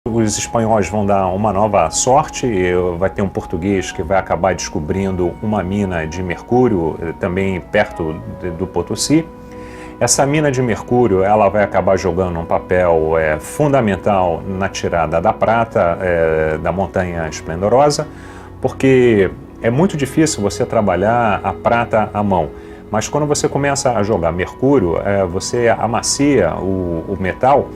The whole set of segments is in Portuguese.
Os espanhóis vão dar uma nova sorte, vai ter um português que vai acabar descobrindo uma mina de mercúrio, também perto do Potosí. Essa mina de mercúrio ela vai acabar jogando um papel fundamental na tirada da prata da Montanha Esplendorosa, porque é muito difícil você trabalhar a prata à mão. Mas quando você começa a jogar mercúrio, você amacia o metal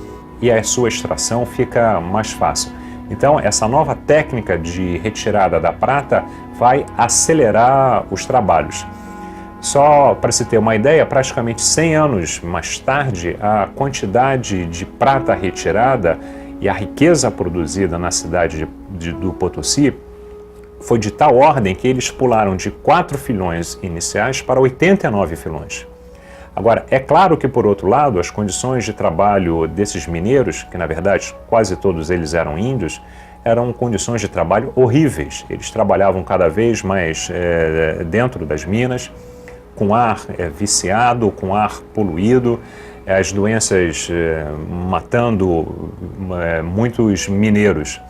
e a sua extração fica mais fácil. Então, essa nova técnica de retirada da prata vai acelerar os trabalhos. Só para se ter uma ideia, praticamente 100 anos mais tarde, a quantidade de prata retirada e a riqueza produzida na cidade do Potosí foi de tal ordem que eles pularam de 4 filhões iniciais para 89 filhões. Agora, é claro que, por outro lado, as condições de trabalho desses mineiros, que na verdade quase todos eles eram índios, eram condições de trabalho horríveis. Eles trabalhavam cada vez mais dentro das minas, com ar viciado, com ar poluído, as doenças matando muitos mineiros.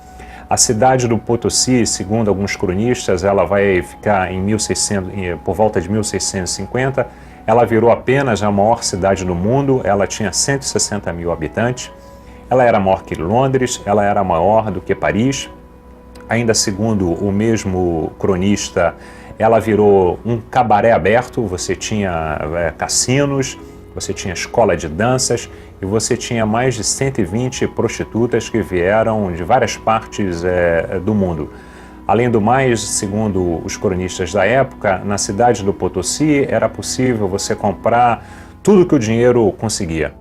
A cidade do Potosí, segundo alguns cronistas, ela vai ficar por volta de 1650, ela virou apenas a maior cidade do mundo, ela tinha 160 mil habitantes, ela era maior que Londres, ela era maior do que Paris. Ainda segundo o mesmo cronista, ela virou um cabaré aberto, você tinha cassinos, você tinha escola de danças e você tinha mais de 120 prostitutas que vieram de várias partes do mundo. Além do mais, segundo os cronistas da época, na cidade do Potosí era possível você comprar tudo que o dinheiro conseguia.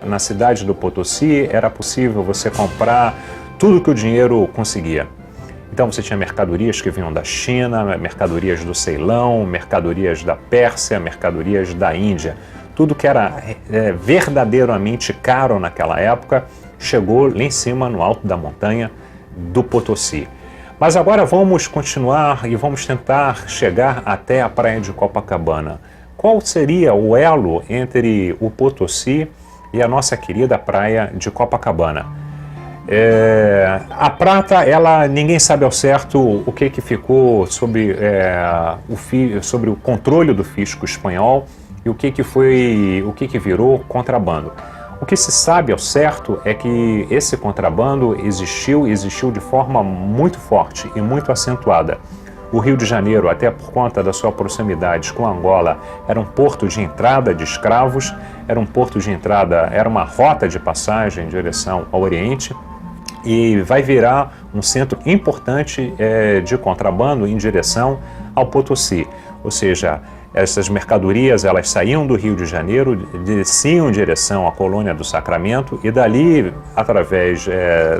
Na cidade do Potosí era possível você comprar tudo que o dinheiro conseguia. Então você tinha mercadorias que vinham da China, mercadorias do Ceilão, mercadorias da Pérsia, mercadorias da Índia. Tudo que era verdadeiramente caro naquela época chegou lá em cima, no alto da montanha do Potosí. Mas agora vamos continuar e vamos tentar chegar até a praia de Copacabana. Qual seria o elo entre o Potosí e a nossa querida praia de Copacabana? A prata, ninguém sabe ao certo o que ficou sobre o controle do fisco espanhol e o que virou contrabando. O que se sabe ao certo é que esse contrabando existiu de forma muito forte e muito acentuada. O Rio de Janeiro, até por conta da sua proximidade com Angola, era um porto de entrada de escravos, era uma rota de passagem em direção ao Oriente e vai virar um centro importante de contrabando em direção ao Potosí. Ou seja, essas mercadorias elas saíam do Rio de Janeiro, desciam em direção à colônia do Sacramento e dali, através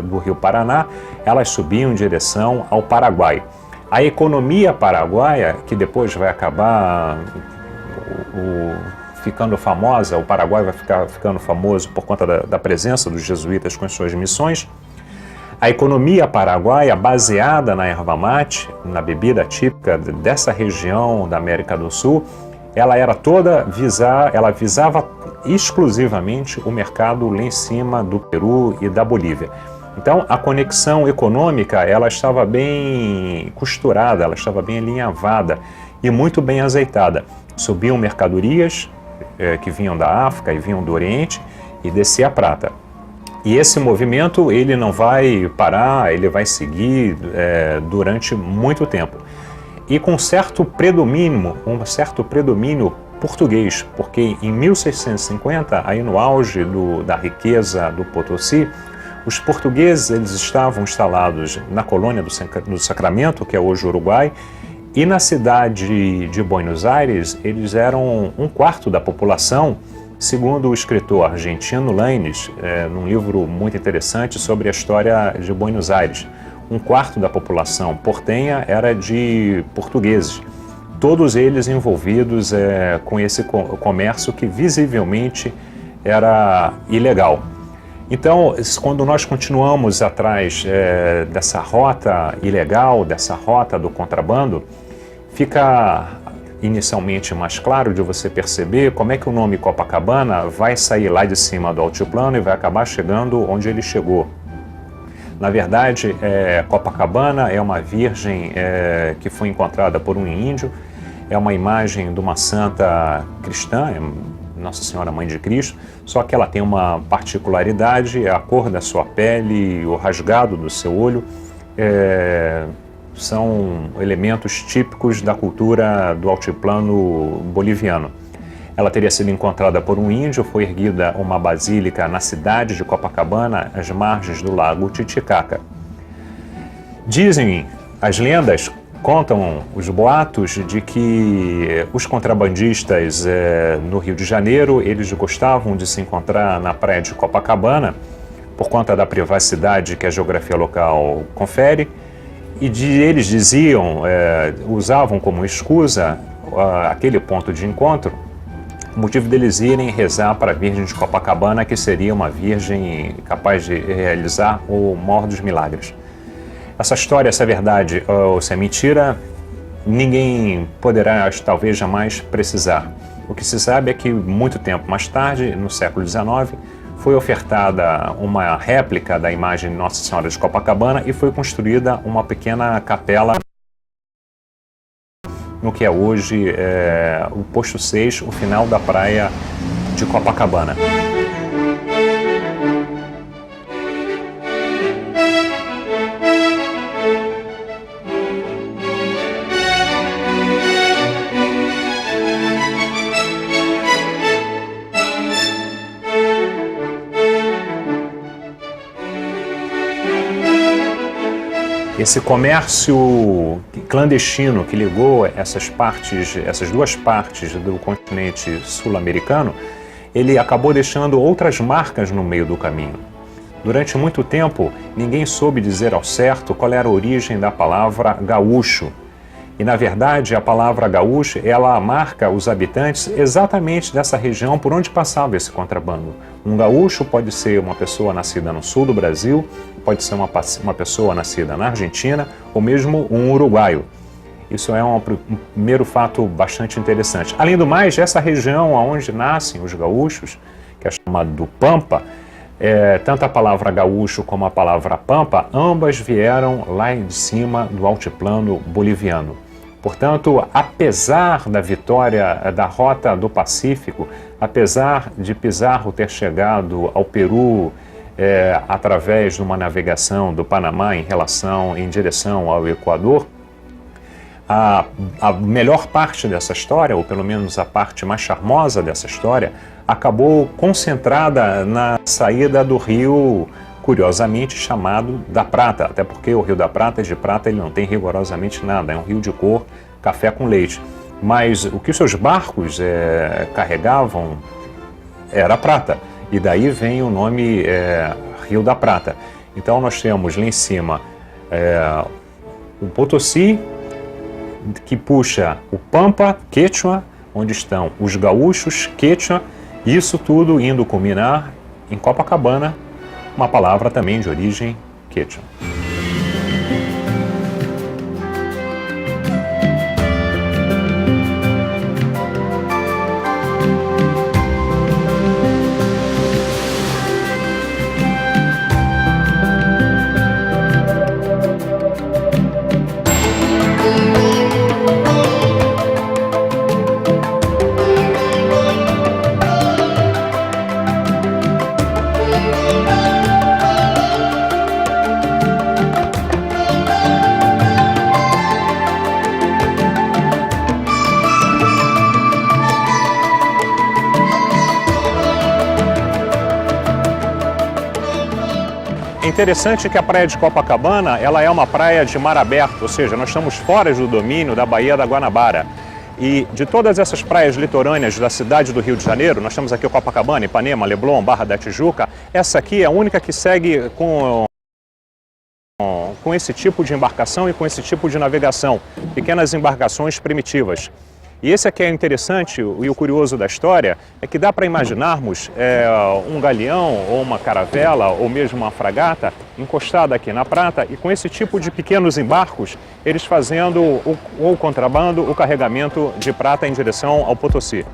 do Rio Paraná, elas subiam em direção ao Paraguai. A economia paraguaia, que depois vai acabar ficando famosa, o Paraguai vai ficando famoso por conta da presença dos jesuítas com as suas missões. A economia paraguaia, baseada na erva mate, na bebida típica dessa região da América do Sul, ela visava exclusivamente o mercado lá em cima do Peru e da Bolívia. Então, a conexão econômica, ela estava bem costurada, ela estava bem alinhavada e muito bem azeitada. Subiam mercadorias que vinham da África e vinham do Oriente e descia a prata. E esse movimento, ele não vai parar, ele vai seguir durante muito tempo. E com um certo predomínio português, porque em 1650, aí no auge da riqueza do Potosí, os portugueses eles estavam instalados na colônia do Sacramento, que é hoje o Uruguai, e na cidade de Buenos Aires eles eram um quarto da população, segundo o escritor argentino Lainez, num livro muito interessante sobre a história de Buenos Aires. Um quarto da população portenha era de portugueses, todos eles envolvidos com esse comércio que visivelmente era ilegal. Então, quando nós continuamos atrás dessa rota ilegal, dessa rota do contrabando, fica inicialmente mais claro de você perceber como é que o nome Copacabana vai sair lá de cima do altiplano e vai acabar chegando onde ele chegou. Na verdade, Copacabana é uma virgem que foi encontrada por um índio, é uma imagem de uma santa cristã, Nossa Senhora Mãe de Cristo, só que ela tem uma particularidade, a cor da sua pele, o rasgado do seu olho, são elementos típicos da cultura do altiplano boliviano. Ela teria sido encontrada por um índio, foi erguida uma basílica na cidade de Copacabana, às margens do lago Titicaca. Dizem as lendas, contam os boatos de que os contrabandistas no Rio de Janeiro, eles gostavam de se encontrar na praia de Copacabana por conta da privacidade que a geografia local confere, e eles diziam, usavam como escusa aquele ponto de encontro, o motivo deles irem rezar para a Virgem de Copacabana, que seria uma virgem capaz de realizar o maior dos milagres. Essa história, se é verdade ou se é mentira, ninguém poderá, talvez, jamais precisar. O que se sabe é que, muito tempo mais tarde, no século XIX, foi ofertada uma réplica da imagem de Nossa Senhora de Copacabana e foi construída uma pequena capela no que é hoje o posto 6, o final da praia de Copacabana. Esse comércio clandestino que ligou essas duas partes do continente sul-americano, ele acabou deixando outras marcas no meio do caminho. Durante muito tempo, ninguém soube dizer ao certo qual era a origem da palavra gaúcho. E, na verdade, a palavra gaúcho, ela marca os habitantes exatamente dessa região por onde passava esse contrabando. Um gaúcho pode ser uma pessoa nascida no sul do Brasil, pode ser uma pessoa nascida na Argentina, ou mesmo um uruguaio. Isso é um primeiro fato bastante interessante. Além do mais, essa região onde nascem os gaúchos, que é chamada do Pampa, tanto a palavra gaúcho como a palavra pampa, ambas vieram lá de cima do altiplano boliviano. Portanto, apesar da vitória da Rota do Pacífico, apesar de Pizarro ter chegado ao Peru através de uma navegação do Panamá em direção ao Equador, a melhor parte dessa história, ou pelo menos a parte mais charmosa dessa história, acabou concentrada na saída do rio, curiosamente chamado da Prata, até porque o Rio da Prata, de prata, ele não tem rigorosamente nada, é um rio de cor café com leite. Mas o que os seus barcos carregavam era prata, e daí vem o nome Rio da Prata. Então nós temos lá em cima o Potosí, que puxa o Pampa, Quechua, onde estão os gaúchos, quechua, e isso tudo indo culminar em Copacabana, uma palavra também de origem quechua. É interessante que a praia de Copacabana, ela é uma praia de mar aberto, ou seja, nós estamos fora do domínio da Baía da Guanabara. E de todas essas praias litorâneas da cidade do Rio de Janeiro, nós temos aqui o Copacabana, Ipanema, Leblon, Barra da Tijuca, essa aqui é a única que segue com esse tipo de embarcação e com esse tipo de navegação, pequenas embarcações primitivas. E esse aqui é interessante, e o curioso da história é que dá para imaginarmos um galeão ou uma caravela ou mesmo uma fragata encostada aqui na prata e com esse tipo de pequenos embarcos, eles fazendo o contrabando, o carregamento de prata em direção ao Potosí.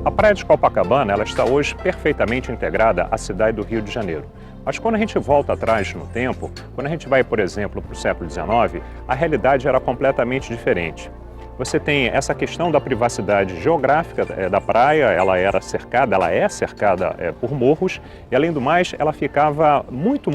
A praia de Copacabana, ela está hoje perfeitamente integrada à cidade do Rio de Janeiro. Mas quando a gente volta atrás no tempo, quando a gente vai, por exemplo, para o século XIX, a realidade era completamente diferente. Você tem essa questão da privacidade geográfica da praia, ela é cercada por morros, e além do mais, ela ficava muito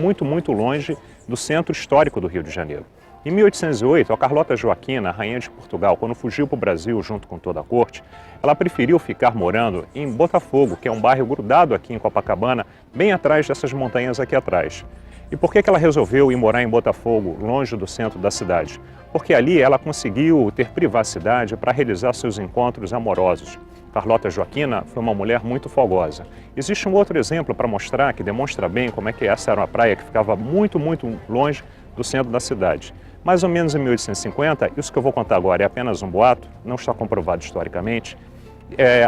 longe do centro histórico do Rio de Janeiro. Em 1808, a Carlota Joaquina, rainha de Portugal, quando fugiu para o Brasil junto com toda a corte, ela preferiu ficar morando em Botafogo, que é um bairro grudado aqui em Copacabana, bem atrás dessas montanhas aqui atrás. E por que ela resolveu ir morar em Botafogo, longe do centro da cidade? Porque ali ela conseguiu ter privacidade para realizar seus encontros amorosos. Carlota Joaquina foi uma mulher muito fogosa. Existe um outro exemplo para mostrar, que demonstra bem como é que essa era uma praia que ficava muito longe do centro da cidade. Mais ou menos em 1850, isso que eu vou contar agora é apenas um boato, não está comprovado historicamente,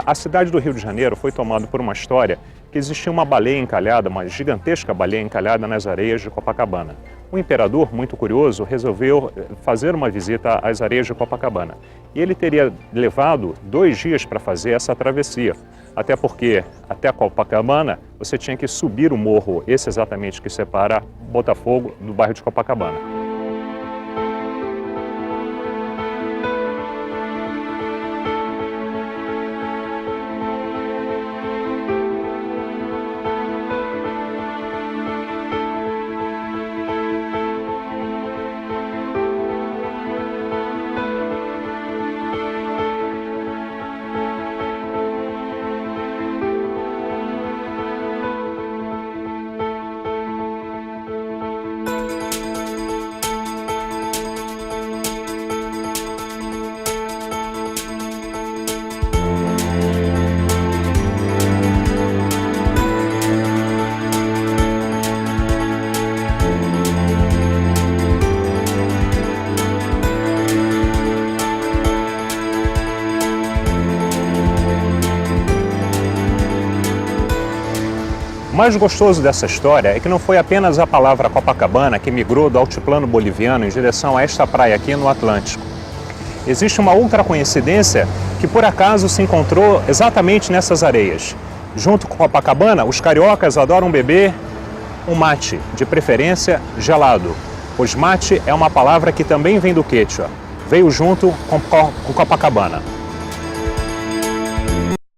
a cidade do Rio de Janeiro foi tomada por uma história que existia uma baleia encalhada, uma gigantesca baleia encalhada nas areias de Copacabana. O imperador, muito curioso, resolveu fazer uma visita às areias de Copacabana. E ele teria levado 2 dias para fazer essa travessia, até porque até Copacabana você tinha que subir o morro, esse exatamente que separa Botafogo do bairro de Copacabana. O mais gostoso dessa história é que não foi apenas a palavra Copacabana que migrou do altiplano boliviano em direção a esta praia aqui no Atlântico. Existe uma outra coincidência que por acaso se encontrou exatamente nessas areias. Junto com Copacabana, os cariocas adoram beber um mate, de preferência gelado, pois mate é uma palavra que também vem do quechua, veio junto com Copacabana.